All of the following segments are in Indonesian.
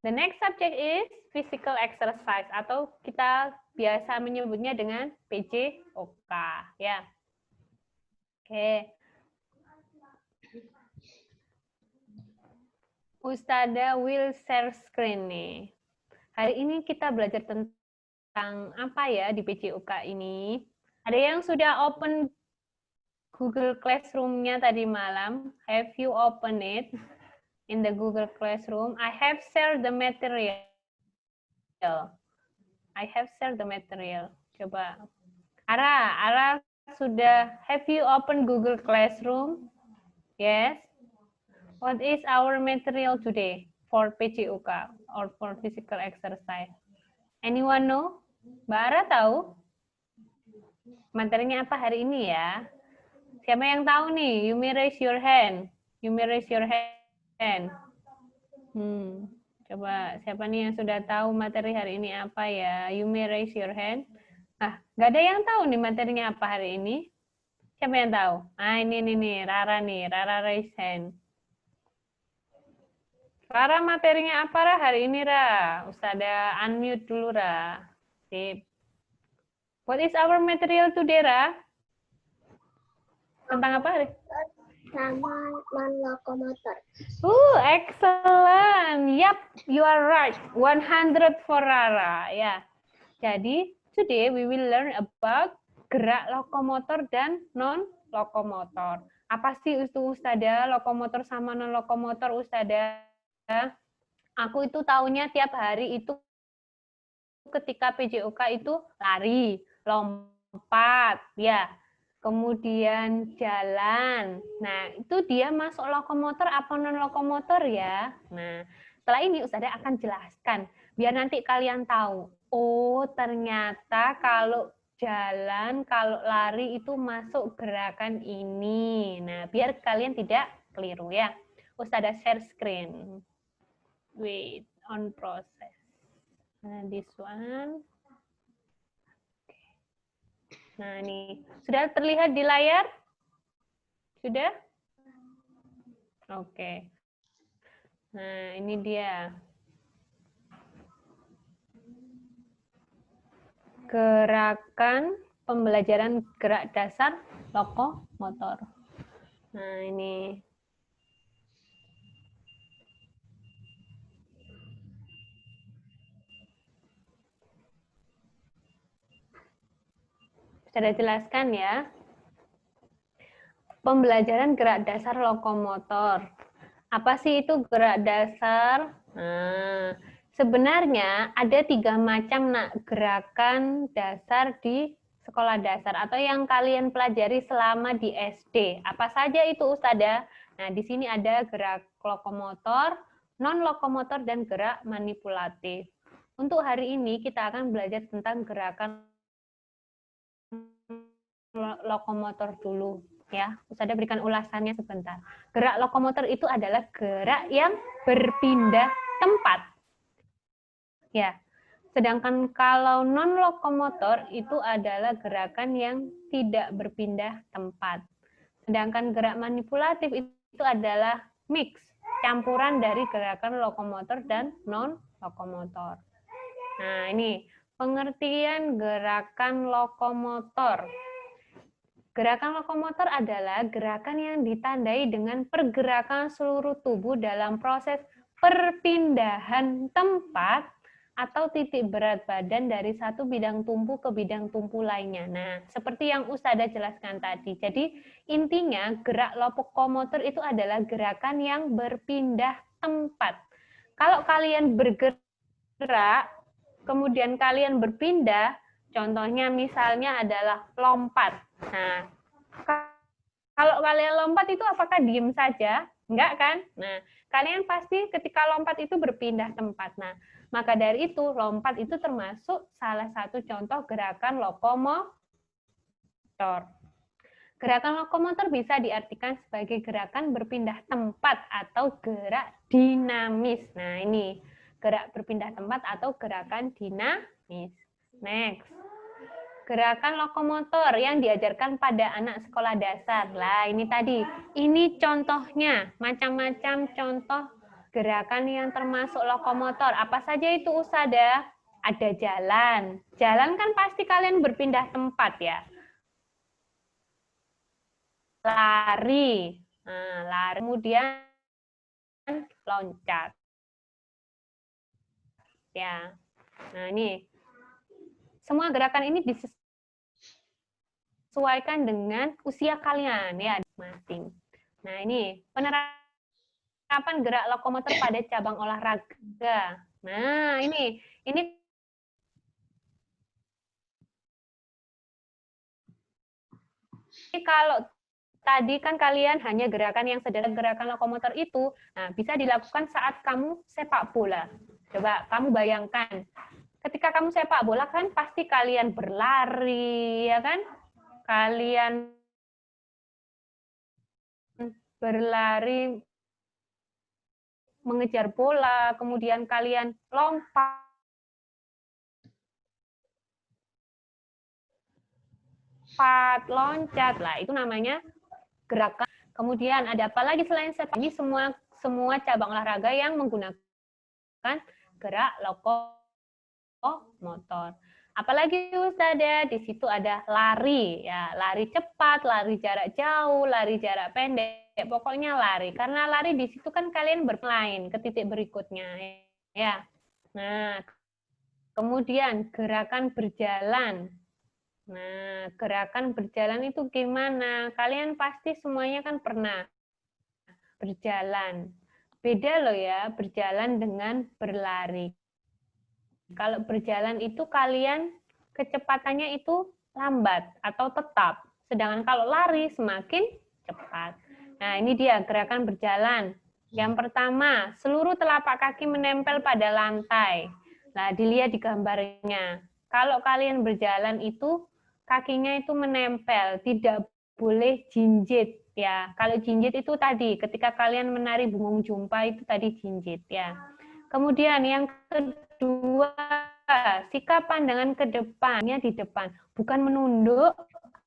The next subject is physical exercise atau kita biasa menyebutnya dengan PJOK ya. Oke. Ustada will share screen nih. Hari ini kita belajar tentang apa ya di PJOK ini? Ada yang sudah open Google Classroom-nya tadi malam? Have you open it in the Google Classroom? I have shared the material. I have shared the material. Coba. Ara sudah, have you open Google Classroom? Yes. What is our material today for PJOK or for physical exercise? Anyone know? Mbak Ara tahu? Materinya apa hari ini ya? Siapa yang tahu nih? You may raise your hand. You may raise your hand. Coba siapa nih yang sudah tahu materi hari ini apa ya? You may raise your hand. Ah, nggak ada yang tahu nih materinya apa hari ini. Siapa yang tahu? Ah, ini nih, Rara nih. Rara raise hand. Rara materinya apa Ra hari ini Ra? Ustada unmute dulu Ra. Sip. What is our material today Ra? Tentang apa hari? Sama non-lokomotor. Excellent. Yep, you are right. 100 for Rara. Ya. Jadi, today we will learn about gerak lokomotor dan non-lokomotor. Apa sih itu Ustada? Lokomotor sama non-lokomotor Ustada? Aku itu taunya tiap hari itu ketika PJOK itu lari, lompat, ya. Kemudian jalan. Nah, itu dia masuk lokomotor apa non-lokomotor ya. Nah, setelah ini Ustazah akan jelaskan. Biar nanti kalian tahu. Oh, ternyata kalau jalan, kalau lari itu masuk gerakan ini. Nah, biar kalian tidak keliru ya. Ustazah share screen. Wait, on process. Nah, this one. Nah, ini sudah terlihat di layar? Sudah? Oke. Nah, ini dia. Gerakan pembelajaran gerak dasar lokomotor. Nah, ini. Sudah jelaskan ya. Pembelajaran gerak dasar lokomotor. Apa sih itu gerak dasar? Nah, sebenarnya ada 3 macam gerakan dasar di sekolah dasar atau yang kalian pelajari selama di SD. Apa saja itu Ustazah? Nah, di sini ada gerak lokomotor, non-lokomotor, dan gerak manipulatif. Untuk hari ini kita akan belajar tentang gerakan lokomotor dulu. Ya, Ustazah berikan ulasannya sebentar. Gerak lokomotor itu adalah gerak yang berpindah tempat. Ya, sedangkan kalau non lokomotor itu adalah gerakan yang tidak berpindah tempat. Sedangkan gerak manipulatif itu adalah mix, campuran dari gerakan lokomotor dan non lokomotor. Nah, ini pengertian gerakan lokomotor. Gerakan lokomotor adalah gerakan yang ditandai dengan pergerakan seluruh tubuh dalam proses perpindahan tempat atau titik berat badan dari satu bidang tumpu ke bidang tumpu lainnya. Nah, seperti yang Ustazah jelaskan tadi. Jadi, intinya gerak lokomotor itu adalah gerakan yang berpindah tempat. Kalau kalian bergerak, kemudian kalian berpindah, contohnya misalnya adalah lompat. Nah, kalau kalian lompat itu apakah diem saja? Enggak kan? Nah, kalian pasti ketika lompat itu berpindah tempat. Nah, maka dari itu lompat itu termasuk salah satu contoh gerakan lokomotor. Gerakan lokomotor bisa diartikan sebagai gerakan berpindah tempat atau gerak dinamis. Nah, ini gerak berpindah tempat atau gerakan dinamis. Next. Gerakan lokomotor yang diajarkan pada anak sekolah dasar. Lah, ini tadi. Ini contohnya, macam-macam contoh gerakan yang termasuk lokomotor. Apa saja itu Usada? Ada jalan. Jalan kan pasti kalian berpindah tempat ya. Lari. Nah, lari. Kemudian loncat. Ya. Nah, ini. Semua gerakan ini disesuaikan dengan usia kalian ya masing. Nah, ini penerapan gerak lokomotor pada cabang olahraga. Nah, ini kalau tadi kan kalian hanya gerakan yang sederhana, gerakan lokomotor itu, nah bisa dilakukan saat kamu sepak bola. Coba kamu bayangkan, ketika kamu sepak bola kan pasti kalian berlari, ya kan? Kalian berlari mengejar bola, kemudian kalian lompat, loncat, lah itu namanya gerakan. Kemudian ada apa lagi selain sepak? Ini semua cabang olahraga yang menggunakan gerak lokomotor. Apalagi Ustazah, di situ ada lari, ya, lari cepat, lari jarak jauh, lari jarak pendek, pokoknya lari. Karena lari di situ kan kalian bermain ke titik berikutnya, ya. Nah, kemudian gerakan berjalan. Nah, gerakan berjalan itu gimana? Kalian pasti semuanya kan pernah berjalan. Beda loh ya, berjalan dengan berlari. Kalau berjalan itu kalian kecepatannya itu lambat atau tetap. Sedangkan kalau lari semakin cepat. Nah, ini dia gerakan berjalan. Yang pertama, seluruh telapak kaki menempel pada lantai. Nah, dilihat di gambarnya. Kalau kalian berjalan itu kakinya itu menempel, tidak boleh jinjit ya. Kalau jinjit itu tadi ketika kalian menari bungung jumpa itu tadi jinjit ya. Kemudian yang kedua, sikap pandangan ke depannya di depan, bukan menunduk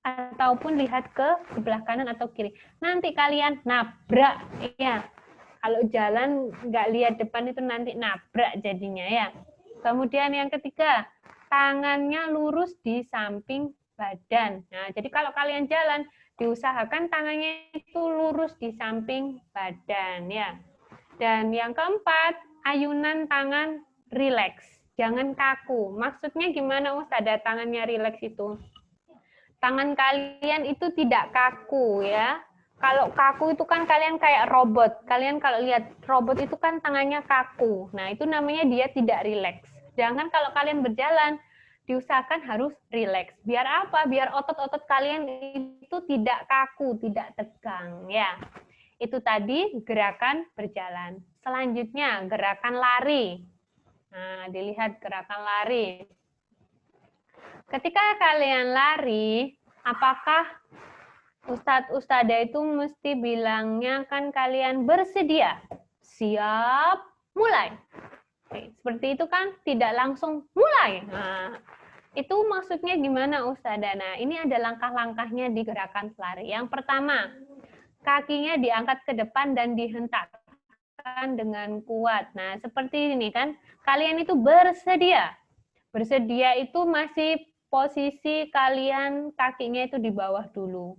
ataupun lihat ke sebelah kanan atau kiri. Nanti kalian nabrak ya. Kalau jalan nggak lihat depan itu nanti nabrak jadinya ya. Kemudian yang ketiga, tangannya lurus di samping badan. Nah, jadi kalau kalian jalan, diusahakan tangannya itu lurus di samping badan ya. Dan yang keempat, ayunan tangan rileks. Jangan kaku. Maksudnya gimana Ustazah tangannya rileks itu? Tangan kalian itu tidak kaku ya. Kalau kaku itu kan kalian kayak robot. Kalian kalau lihat robot itu kan tangannya kaku. Nah, itu namanya dia tidak rileks. Sedangkan kalau kalian berjalan, diusahakan harus rileks. Biar apa? Biar otot-otot kalian itu tidak kaku, tidak tegang ya. Itu tadi gerakan berjalan. Selanjutnya gerakan lari. Nah, dilihat gerakan lari. Ketika kalian lari, apakah Ustadz-ustadzah itu mesti bilangnya kan kalian bersedia? Siap, mulai. Oke, seperti itu kan tidak langsung mulai. Nah, itu maksudnya gimana Ustadzah? Nah, ini ada langkah-langkahnya di gerakan lari. Yang pertama, kakinya diangkat ke depan dan dihentakkan dengan kuat. Nah, seperti ini kan, kalian itu bersedia. Bersedia itu masih posisi kalian kakinya itu di bawah dulu.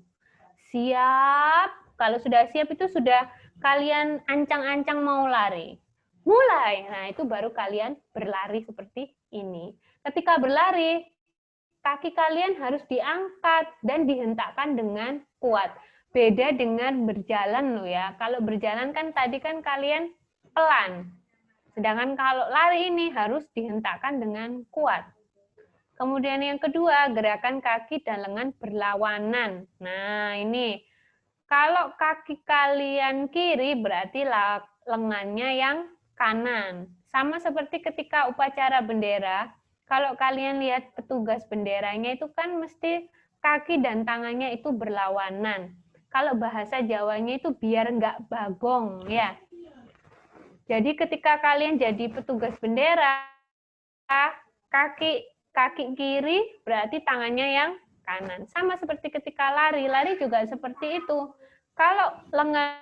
Siap. Kalau sudah siap itu sudah kalian ancang-ancang mau lari. Mulai. Nah, itu baru kalian berlari seperti ini. Ketika berlari, kaki kalian harus diangkat dan dihentakkan dengan kuat. Beda dengan berjalan loh ya. Kalau berjalan kan tadi kan kalian pelan. Sedangkan kalau lari ini harus dihentakkan dengan kuat. Kemudian yang kedua, gerakan kaki dan lengan berlawanan. Nah, ini. Kalau kaki kalian kiri berarti lengannya yang kanan. Sama seperti ketika upacara bendera, kalau kalian lihat petugas benderanya itu kan mesti kaki dan tangannya itu berlawanan. Kalau bahasa Jawanya itu biar nggak bagong ya. Jadi ketika kalian jadi petugas bendera, kaki kiri berarti tangannya yang kanan. Sama seperti ketika lari juga seperti itu. Kalau lengan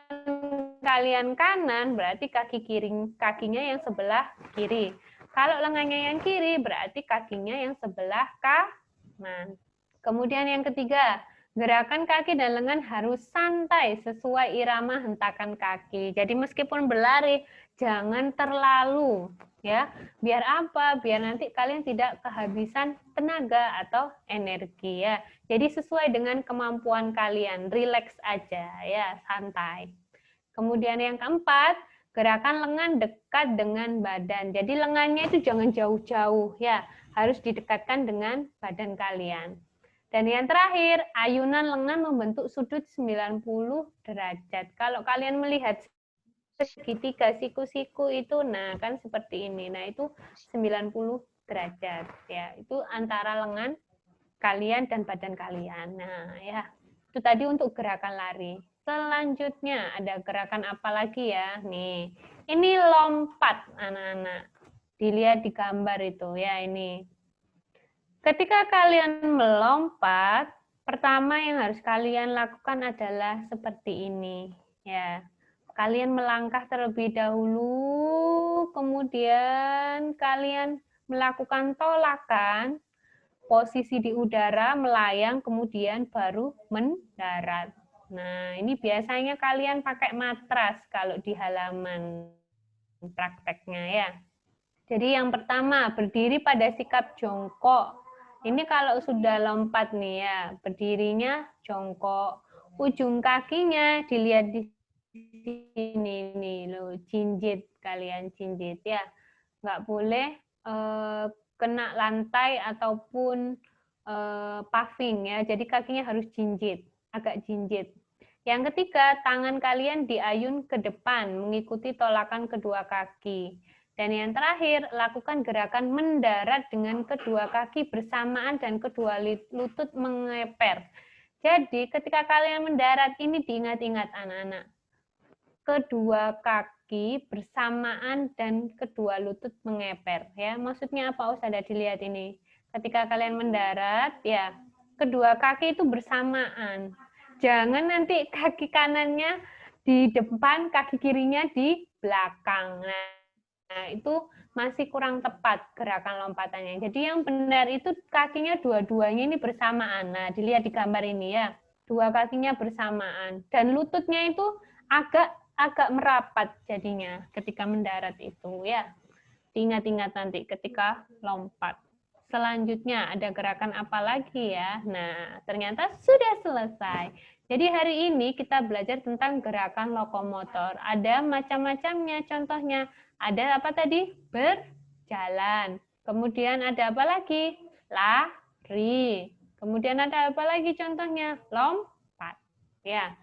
kalian kanan, berarti kakinya yang sebelah kiri. Kalau lengannya yang kiri, berarti kakinya yang sebelah kanan. Kemudian yang ketiga, gerakan kaki dan lengan harus santai sesuai irama hentakan kaki. Jadi meskipun berlari, jangan terlalu, ya. Biar apa? Biar nanti kalian tidak kehabisan tenaga atau energi, ya. Jadi sesuai dengan kemampuan kalian, rileks aja, ya, santai. Kemudian yang keempat, gerakan lengan dekat dengan badan. Jadi lengannya itu jangan jauh-jauh, ya, harus didekatkan dengan badan kalian. Dan yang terakhir, ayunan lengan membentuk sudut 90 derajat. Kalau kalian melihat segitiga siku-siku itu, nah kan seperti ini. Nah itu 90 derajat, ya. Itu antara lengan kalian dan badan kalian. Nah ya, itu tadi untuk gerakan lari. Selanjutnya ada gerakan apa lagi ya? Nih, ini lompat anak-anak. Dilihat di gambar itu ya ini. Ketika kalian melompat, pertama yang harus kalian lakukan adalah seperti ini. Ya, kalian melangkah terlebih dahulu, kemudian kalian melakukan tolakan, posisi di udara, melayang, kemudian baru mendarat. Nah, ini biasanya kalian pakai matras kalau di halaman prakteknya ya. Jadi yang pertama, berdiri pada sikap jongkok. Ini kalau sudah lompat nih ya, berdirinya jongkok. Ujung kakinya dilihat di sini nih, loh, jinjit kalian jinjit ya. Nggak boleh kena lantai ataupun paving ya. Jadi kakinya harus jinjit, agak jinjit. Yang ketiga, tangan kalian diayun ke depan mengikuti tolakan kedua kaki. Dan yang terakhir, lakukan gerakan mendarat dengan kedua kaki bersamaan dan kedua lutut mengeper. Jadi ketika kalian mendarat ini diingat-ingat anak-anak. Kedua kaki bersamaan dan kedua lutut mengeper. Ya, maksudnya apa? Ustazah dilihat ini. Ketika kalian mendarat, ya kedua kaki itu bersamaan. Jangan nanti kaki kanannya di depan, kaki kirinya di belakang. Nah, itu masih kurang tepat gerakan lompatannya. Jadi yang benar itu kakinya dua-duanya ini bersamaan. Nah, dilihat di gambar ini ya. Dua kakinya bersamaan. Dan lututnya itu agak merapat jadinya ketika mendarat itu ya. Ingat-ingat nanti ketika lompat. Selanjutnya ada gerakan apa lagi ya? Nah, ternyata sudah selesai. Jadi hari ini kita belajar tentang gerakan lokomotor. Ada macam-macamnya, contohnya ada apa tadi? Berjalan. Kemudian ada apa lagi? Lari. Kemudian ada apa lagi contohnya? Lompat. Ya.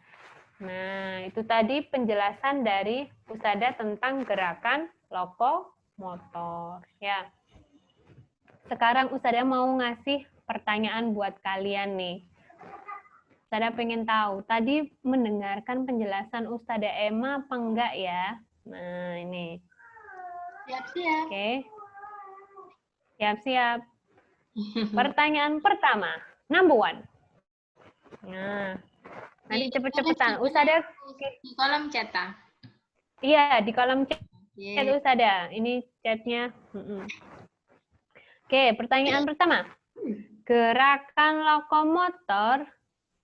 Nah, itu tadi penjelasan dari Ustazah tentang gerakan lokomotor. Ya. Sekarang Ustazah mau ngasih pertanyaan buat kalian nih. Ustazah pengen tahu, tadi mendengarkan penjelasan Ustazah Emma apa enggak ya? Nah, ini. Siap-siap. Oke. Siap-siap. Pertanyaan pertama, number one. Nah, nanti cepet-cepetan. Ustazah di kolom chat. Iya, di kolom chat Yeah. Ustazah. Ini chatnya. Oke, pertanyaan pertama. Gerakan lokomotor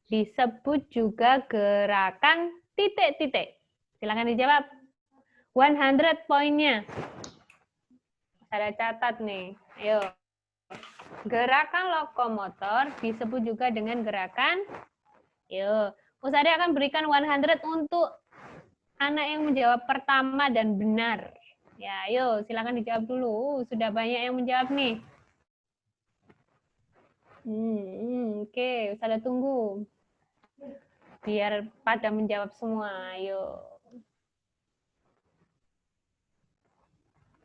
disebut juga gerakan titik-titik. Silakan dijawab. 100 poinnya. Saya catat nih. Ayo. Gerakan lokomotor disebut juga dengan gerakan. Yuk. Ustazah akan berikan 100 untuk anak yang menjawab pertama dan benar. Ya, ayo silakan dijawab dulu. Sudah banyak yang menjawab nih. Oke, Ustazah tunggu. Biar pada menjawab semua. Ayo.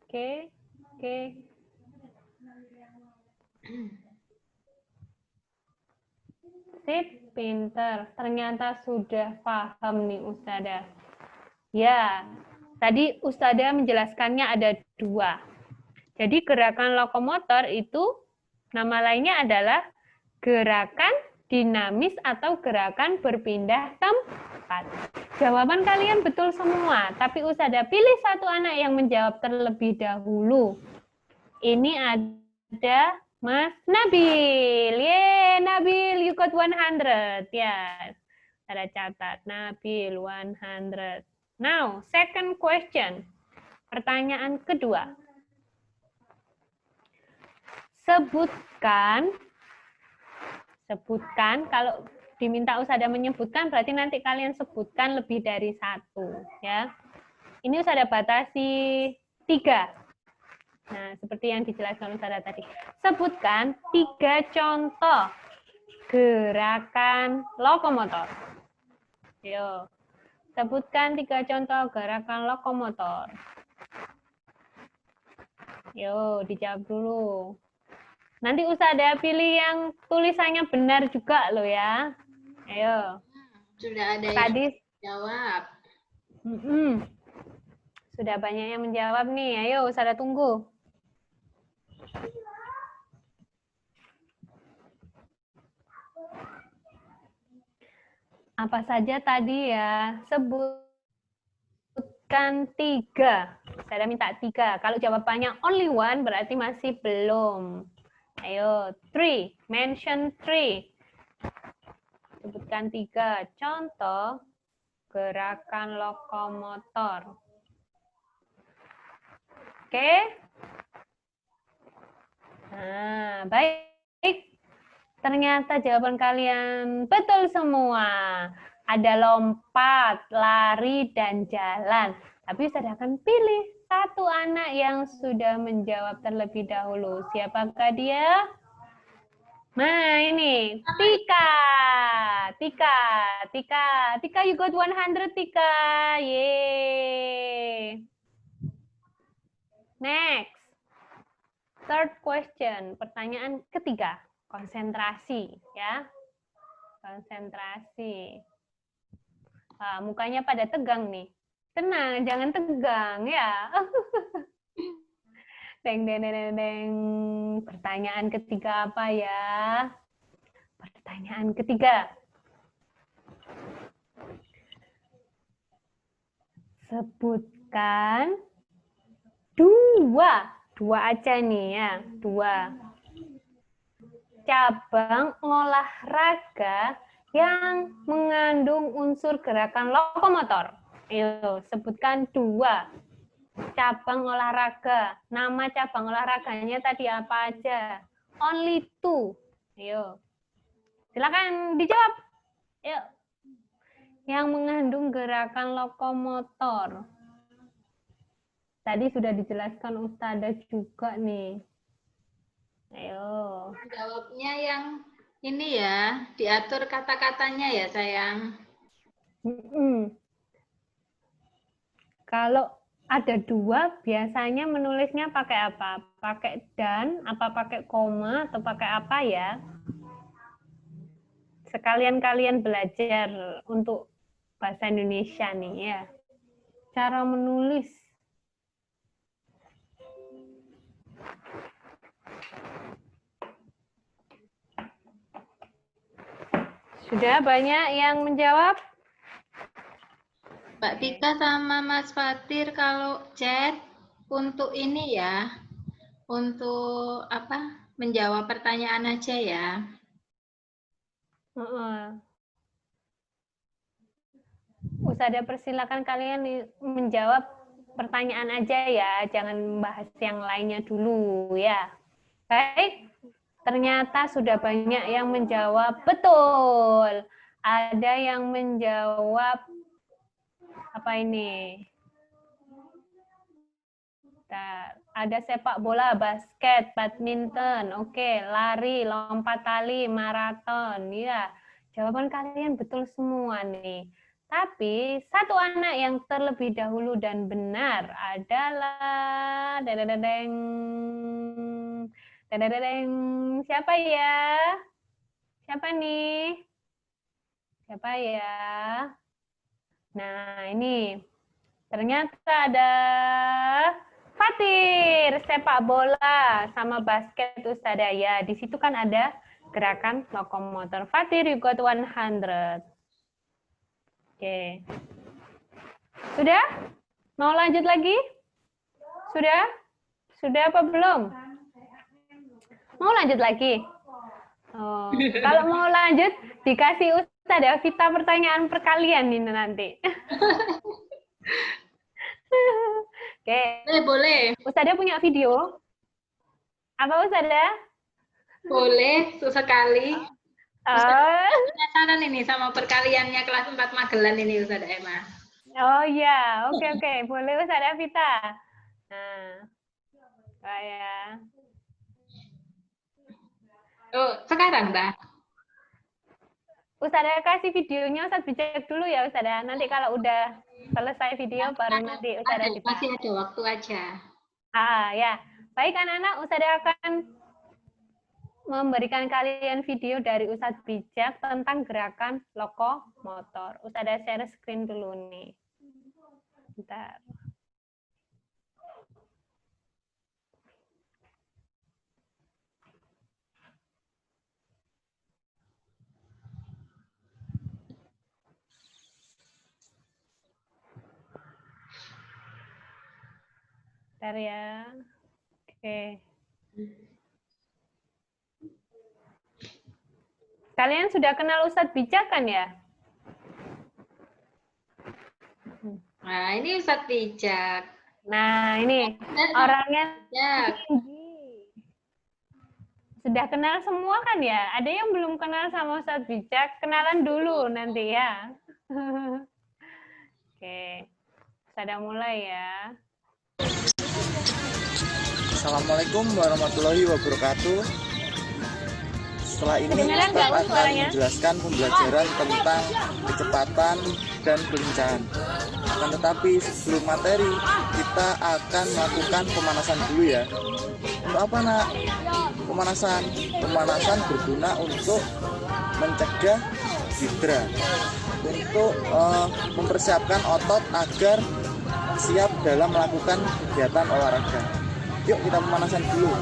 Oke. Sip, pinter. Ternyata sudah paham nih Ustazah. Ya, tadi Ustazah menjelaskannya ada 2. Jadi gerakan lokomotor itu nama lainnya adalah gerakan dinamis atau gerakan berpindah tempat. Jawaban kalian betul semua, tapi Usada pilih satu anak yang menjawab terlebih dahulu. Ini ada Mas Nabil. Yeay, Nabil, you got 100. Yes. Ada catat, Nabil 100. Now, second question. Pertanyaan kedua. Sebutkan, kalau diminta Usada menyebutkan, berarti nanti kalian sebutkan lebih dari satu. Ya. Ini Usada batasi 3. Nah, seperti yang dijelaskan Usada tadi. Sebutkan 3 contoh gerakan lokomotor. Yo. Sebutkan 3 contoh gerakan lokomotor. Yo, dijawab dulu. Nanti Usada pilih yang tulisannya benar juga loh ya. Ayo. Sudah ada Tadi yang jawab. Sudah banyak yang menjawab nih. Ayo, Usada tunggu. Apa saja tadi ya? Sebutkan 3. Saya minta 3. Kalau jawabannya only one berarti masih belum. Ayo, 3. Mention 3. Sebutkan 3 contoh gerakan lokomotor. Oke? Nah, baik. Ternyata jawaban kalian betul semua. Ada lompat, lari, dan jalan. Tapi saya akan pilih satu anak yang sudah menjawab terlebih dahulu. Siapakah dia? Nah, ini Tika. Tika, you got 100, Tika. Yeay. Next. Third question, pertanyaan ketiga. Konsentrasi, ya. Konsentrasi. Mukanya pada tegang nih. Tenang, jangan tegang ya. Deng. Pertanyaan ketiga apa ya? Pertanyaan ketiga. Sebutkan dua aja nih ya, 2 cabang olahraga yang mengandung unsur gerakan lokomotor. Ayo, sebutkan 2 cabang olahraga. Nama cabang olahraganya tadi apa aja? Only 2. Ayo. Silakan dijawab. Ayo. Yang mengandung gerakan lokomotor. Tadi sudah dijelaskan Ustada juga nih. Ayo. Jawabnya yang ini ya, diatur kata-katanya ya sayang. Kalau ada 2, biasanya menulisnya pakai apa? Pakai dan, apa pakai koma, atau pakai apa ya? Sekalian kalian belajar untuk bahasa Indonesia nih ya. Cara menulis. Sudah banyak yang menjawab? Mbak Tika sama Mas Fatir kalau chat untuk ini ya, untuk apa? Menjawab pertanyaan aja ya. Usada persilakan kalian menjawab pertanyaan aja ya, jangan bahas yang lainnya dulu ya. Baik. Ternyata sudah banyak yang menjawab betul. Ada yang menjawab apa ini? Ada sepak bola, basket, badminton, oke, lari, lompat tali, maraton. Ya, jawaban kalian betul semua nih. Tapi satu anak yang terlebih dahulu dan benar adalah siapa ya? Siapa nih? Siapa ya? Nah, ini ternyata ada Fatir, sepak bola sama basket Ustada ya. Di situ kan ada gerakan lokomotor. Fatir, you got 100. Oke. Sudah? Mau lanjut lagi? Sudah? Sudah apa belum? Mau lanjut lagi? Oh, kalau mau lanjut, dikasih Ustadzah Vita pertanyaan perkalian ini nanti. Oke. Boleh. Ustadzah punya video? Apa Ustadzah? Boleh, sekali. Oh. Penasaran ini sama perkaliannya kelas 4 Magelan ini Ustazah Emma. Oh iya, oke. Boleh Ustadzah Vita. Nah, ya. Oh, sekarang, Mbak? Ustadzah kasih videonya Ustadz Bijak dulu ya Ustadzah. Nanti kalau udah selesai video baru nanti Ustadzah Vita. Masih ada waktu aja. Ya. Baik anak-anak, Ustadzah akan memberikan kalian video dari Ustadz Bijak tentang gerakan lokomotor. Ustadzah share screen dulu nih. Bentar. Bentar ya. Oke. Kalian sudah kenal Ustadz Bijak kan ya? Nah, ini Ustadz Bijak. Nah, ini orangnya tinggi. Sudah kenal semua kan ya? Ada yang belum kenal sama Ustadz Bijak? Kenalan dulu nanti ya. Oke. Sudah mulai ya. Assalamualaikum warahmatullahi wabarakatuh. Setelah ini kita akan menjelaskan pembelajaran tentang kecepatan dan kelincahan. Akan tetapi sebelum materi, kita akan melakukan pemanasan dulu ya. Untuk apa nak? Pemanasan. Pemanasan berguna untuk mencegah cedera, untuk mempersiapkan otot agar siap dalam melakukan kegiatan olahraga. Yuk kita pemanasan dulu.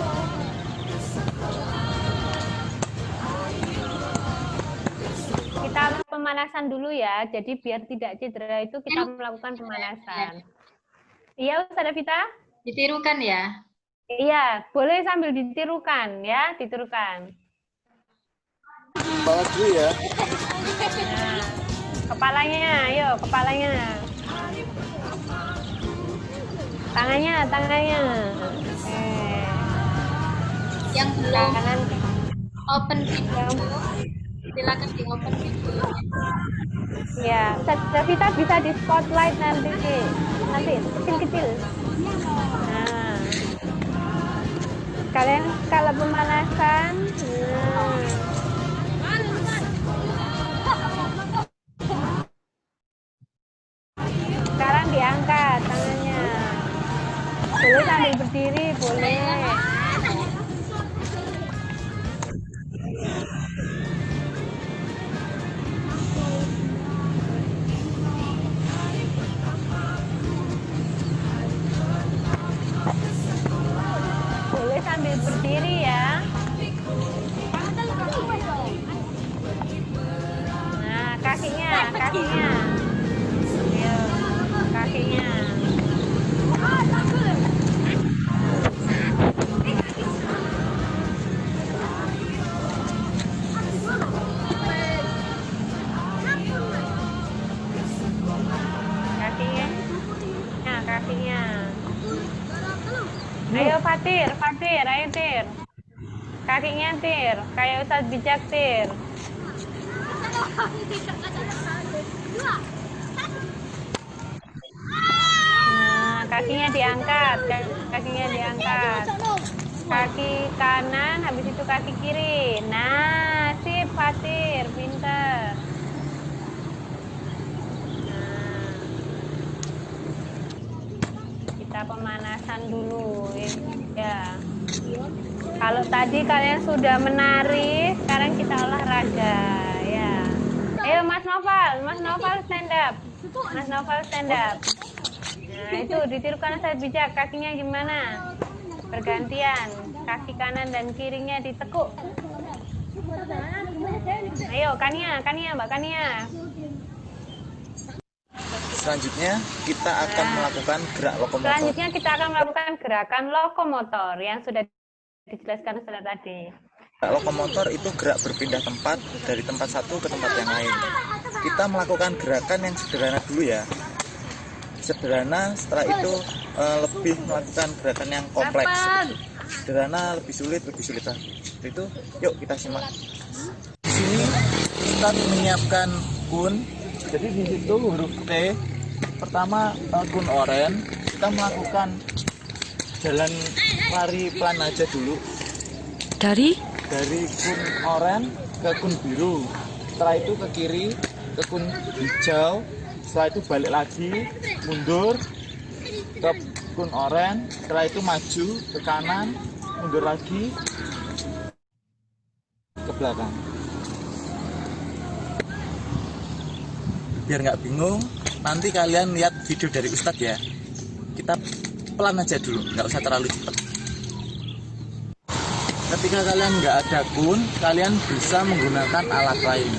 Kita pemanasan dulu ya. Jadi biar tidak cedera itu kita melakukan pemanasan. Iya, Ustadzah Vita? Ditirukan ya? Iya, boleh sambil ditirukan ya, ditirukan. Balas dulu ya. Nah, kepalanya, ayo kepalanya. Tangannya. Yang belum kanan. Open video. Silakan di open video. Ya, Ustadzah Vita bisa di spotlight nanti kecil-kecil. Nah, kalian kalau pemanasan, sekarang diangkat tangannya. Boleh sambil berdiri, boleh. Boleh sambil berdiri ya. Nah, kakinya. Ayo, kakinya. Kakinya. Ayo Fatir, ayo Tir. Kakinya Tir, kayak Ustadz Bijak Tir. Nah, kakinya diangkat. Kaki kanan, habis itu kaki kiri. Nah, sip Fatir, pinter. Kita pemanasan dulu ya. Kalau tadi kalian sudah menari, sekarang kita olahraga ya. Ayo Mas Noval stand up. Nah, itu ditirukan Ustadz Bijak, kakinya gimana? Bergantian, kaki kanan dan kirinya ditekuk. Ayo Kania, Mbak Kania. Selanjutnya kita akan melakukan gerak lokomotor. Selanjutnya kita akan melakukan gerakan lokomotor yang sudah dijelaskan Ustaz tadi. Gerak lokomotor itu gerak berpindah tempat dari tempat satu ke tempat yang lain. Kita melakukan gerakan yang sederhana dulu ya. Sederhana, setelah itu lebih melakukan gerakan yang kompleks. Sederhana, lebih sulit lah. Seperti itu, yuk kita simak. Di sini kita menyiapkan kun. Jadi di situ huruf T. Pertama kun oren. Kita melakukan jalan lari pelan aja dulu. Dari kun oren ke kun biru. Setelah itu ke kiri ke kun hijau. Setelah itu balik lagi, mundur ke kun oren. Setelah itu maju ke kanan, mundur lagi ke belakang. Biar nggak bingung, nanti kalian lihat video dari Ustadz ya. Kita pelan aja dulu, nggak usah terlalu cepat. Ketika kalian nggak ada kun, kalian bisa menggunakan alat lain.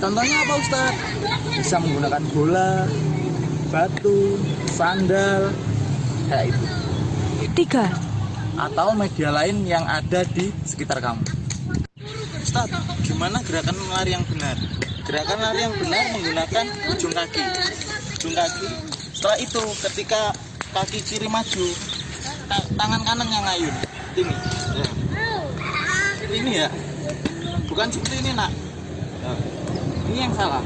Contohnya apa Ustadz? Bisa menggunakan bola, batu, sandal, kayak itu. 3. Atau media lain yang ada di sekitar kamu. Ustadz, gimana gerakan lari yang benar? Gerakan lari yang benar menggunakan ujung kaki. Ujung kaki. Setelah itu, ketika kaki kiri maju, tangan kanan yang ngayun. Ini. Ya. Ini ya. Bukan seperti ini, Nak. Ya. Ini yang salah.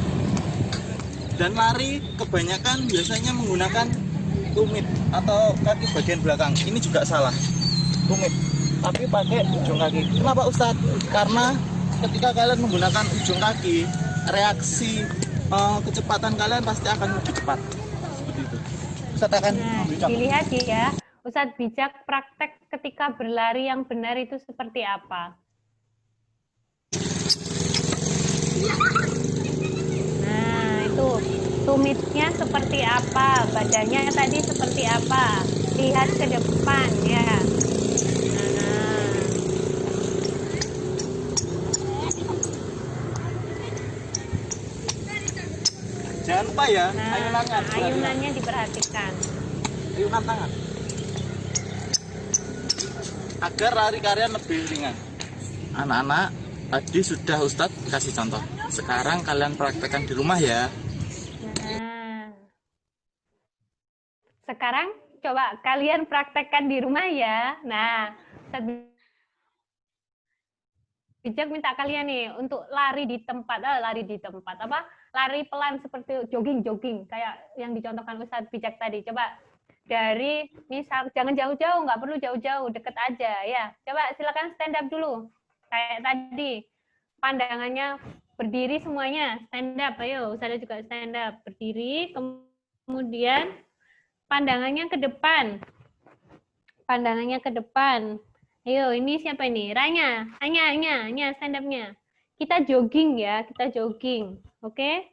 Dan lari kebanyakan biasanya menggunakan tumit atau kaki bagian belakang. Ini juga salah. Tumit. Tapi pakai ujung kaki. Kenapa Ustadz? Karena ketika kalian menggunakan ujung kaki, reaksi kecepatan kalian pasti akan lebih cepat. Seperti itu. Ustadz akan dilihat ya. Ustadz Bijak praktek ketika berlari yang benar itu seperti apa? Itu tumitnya seperti apa, badannya tadi seperti apa, lihat ke depan ya. Jangan lupa ya, ayunannya. Ayunannya diperhatikan. Ayunan tangan. Agar lari kalian lebih ringan. Anak-anak, tadi sudah Ustadz kasih contoh. Sekarang kalian praktekkan di rumah ya. Sekarang coba kalian praktekkan di rumah ya. Nah, Ustadz Bijak minta kalian nih untuk lari di tempat, lari pelan seperti jogging kayak yang dicontohkan Ustadz Bijak tadi. Coba dari misal jangan jauh-jauh, nggak perlu jauh-jauh, deket aja ya. Coba silakan stand up dulu kayak tadi. Pandangannya berdiri semuanya, stand up, ayo. Ustazah juga stand up, berdiri, kemudian pandangannya ke depan. Pandangannya ke depan. Ayo, ini siapa ini? Ranya, stand up-nya. Kita jogging ya, kita jogging. Oke?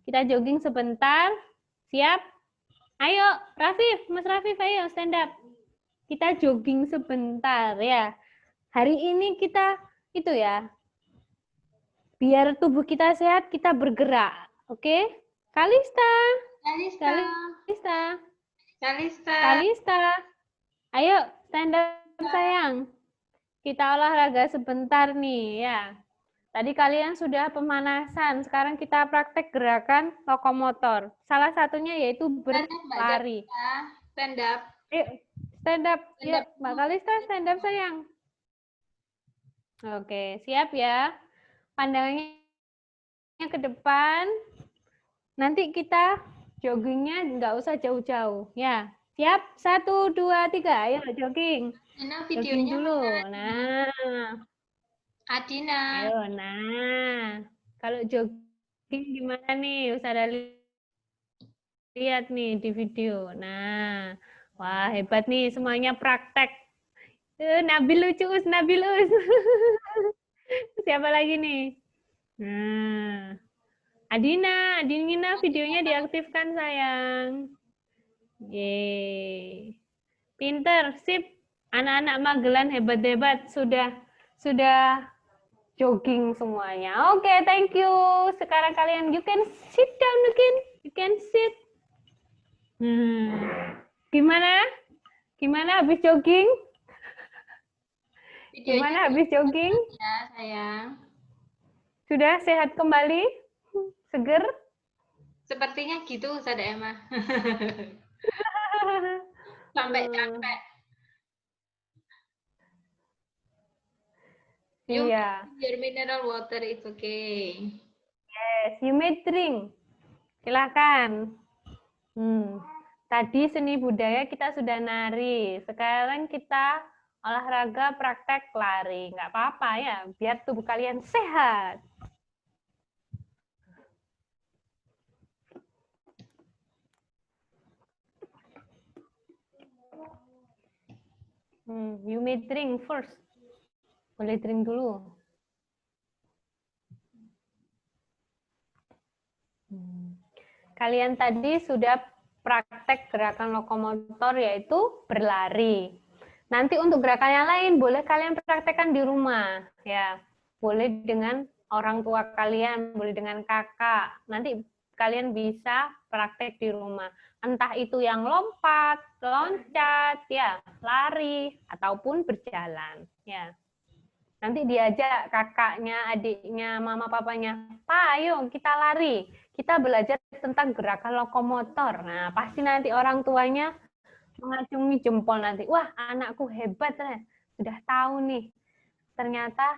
Kita jogging sebentar. Siap? Ayo, Mas Rafif, ayo stand up. Kita jogging sebentar ya. Hari ini kita itu ya. Biar tubuh kita sehat, kita bergerak. Oke? Kalista. Ayo, stand up sayang. Kita olahraga sebentar nih ya. Tadi kalian sudah pemanasan, sekarang kita praktek gerakan lokomotor. Salah satunya yaitu berlari. Stand up. Stand up. Yuk, Mbak Kalista, stand up sayang. Oke, siap ya. Pandangannya ke depan. Nanti kita joggingnya nggak usah jauh-jauh. Ya, siap? 1, 2, 3. Ayo jogging. Nah, Jogging videonya dulu. mana? Nah. Adina. Ayo, nah. Kalau jogging gimana nih? Ustazah lihat nih di video. Nah. Wah, hebat nih semuanya praktek. Nabil lucu, Nabil Us. Siapa lagi nih? Nah. Adina videonya diaktifkan sayang. Yeay. Pinter, sip. Anak-anak Magelan hebat-hebat sudah jogging semuanya. Oke, thank you. Sekarang kalian you can sit down again. You can sit. Gimana? Gimana habis jogging? Videonya Gimana habis jogging? ya, sayang. Sudah sehat kembali? Seger? Sepertinya gitu, Ustazah Emma. Sampai capek. You Iya. your mineral water is okay. Yes, you may drink. Silakan. Tadi seni budaya kita sudah nari. Sekarang kita olahraga praktek lari. Nggak apa-apa ya, biar tubuh kalian sehat. You may drink first. Boleh drink dulu. Kalian tadi sudah praktek gerakan lokomotor yaitu berlari. Nanti untuk gerakan yang lain boleh kalian praktekkan di rumah, ya. Boleh dengan orang tua kalian, boleh dengan kakak. Nanti kalian bisa praktek di rumah. Entah itu yang lompat, loncat, ya, lari ataupun berjalan, ya. Nanti diajak kakaknya, adiknya, mama papanya, "Pak, ayo kita lari. Kita belajar tentang gerakan lokomotor." Nah, pasti nanti orang tuanya mengacungi jempol nanti. Wah, anakku hebat, sudah tahu nih. Ternyata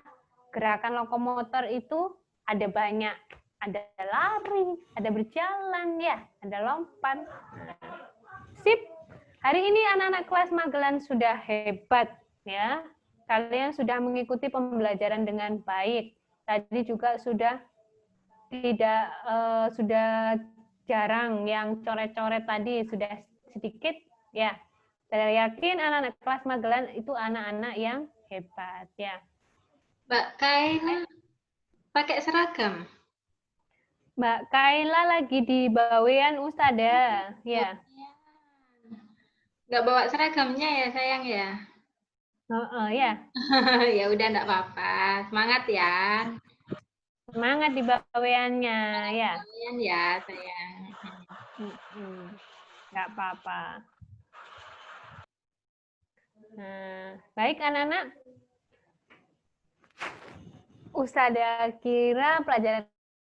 gerakan lokomotor itu ada banyak. Ada lari, ada berjalan, ya, ada lompat. Sip. Hari ini anak-anak kelas Magelan sudah hebat, ya. Kalian sudah mengikuti pembelajaran dengan baik. Tadi juga sudah sudah jarang yang coret-coret tadi, sudah sedikit, ya. Saya yakin anak-anak kelas Magelan itu anak-anak yang hebat, ya. Mbak Kaila pakai seragam. Mbak Kaila lagi di bawean Ustadzah, ya. Nggak bawa seragamnya ya, sayang ya? Ya. Ya udah nggak apa-apa. Semangat ya. Semangat di baweannya, ya. Kalian ya, sayang. Nggak apa-apa. Nah, baik anak-anak. Ustadzah kira pelajaran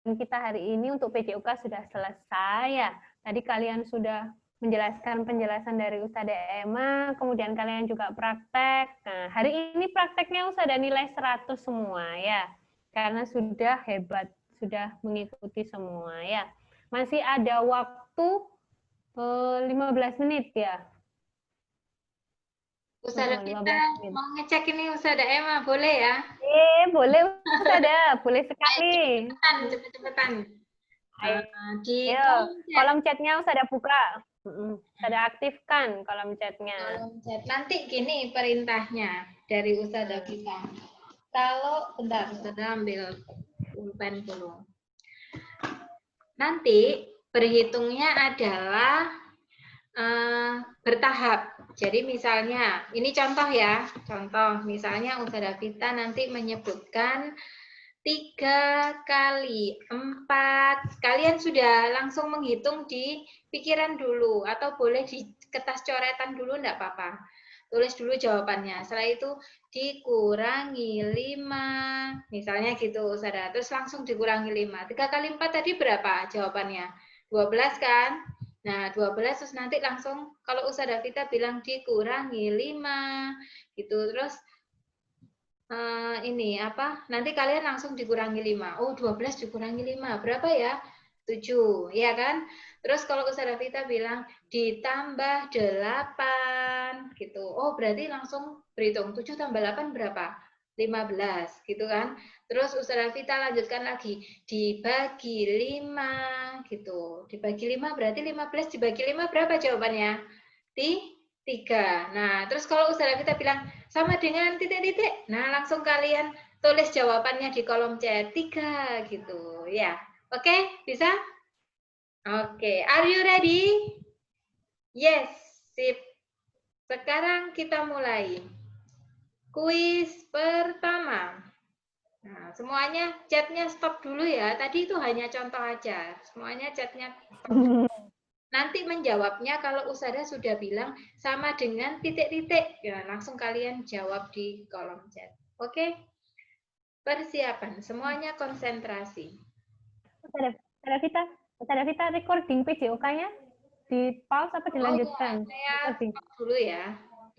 kita hari ini untuk PJUK sudah selesai ya. Tadi kalian sudah menjelaskan penjelasan dari Ustadzah Emma, kemudian kalian juga praktek. Nah, hari ini prakteknya Ustadzah nilai 100 semua ya. Karena sudah hebat, sudah mengikuti semua ya. Masih ada waktu 15 menit ya. Ustadzah kita mau ngecek ini Ustadzah Emma, boleh ya? Boleh Ustadzah, boleh sekali. Cepet-cepetan. Ayo, kolom chatnya Ustadzah buka. Ustadzah aktifkan kolom chatnya. Kolom chat. Nanti gini perintahnya dari Ustadzah kita. Kalau, bentar, Ustadzah ambil pulpen dulu. Nanti berhitungnya adalah bertahap. Jadi misalnya, ini contoh ya, contoh. Misalnya Ustadzah Vita nanti menyebutkan 3 kali 4. Kalian sudah langsung menghitung di pikiran dulu, atau boleh di kertas coretan dulu, enggak apa-apa. Tulis dulu jawabannya. Setelah itu dikurangi 5. Misalnya gitu, Ustadzah. Terus langsung dikurangi 5. 3 kali 4 tadi berapa jawabannya? 12 kan? Nah, 12 terus nanti langsung kalau Ustadzah Vita bilang dikurangi 5 gitu. Terus ini apa? Nanti kalian langsung dikurangi 5. Oh, 12 dikurangi 5. Berapa ya? 7, ya kan? Terus kalau Ustadzah Vita bilang ditambah 8 gitu. Oh, berarti langsung berhitung 7 tambah 8 berapa? 15 gitu kan. Terus Ustadzah Vita lanjutkan lagi dibagi 5 gitu. Dibagi 5 berarti 15 dibagi 5 berapa jawabannya? 3. Nah, terus kalau Ustadzah Vita bilang sama dengan titik-titik, nah langsung kalian tulis jawabannya di kolom chat 3 gitu ya. Oke, bisa? Oke, are you ready? Yes, sip. Sekarang kita mulai. Kuis pertama. Nah, semuanya chatnya stop dulu ya. Tadi itu hanya contoh aja. Semuanya chatnya stop. Nanti menjawabnya kalau Ustazah sudah bilang sama dengan titik-titik, ya, langsung kalian jawab di kolom chat. Oke? Persiapan, semuanya konsentrasi. Ustazah Vita recording PJOK-nya di pause apa Oh ya, dilanjutkan? saya Recording. stop dulu ya.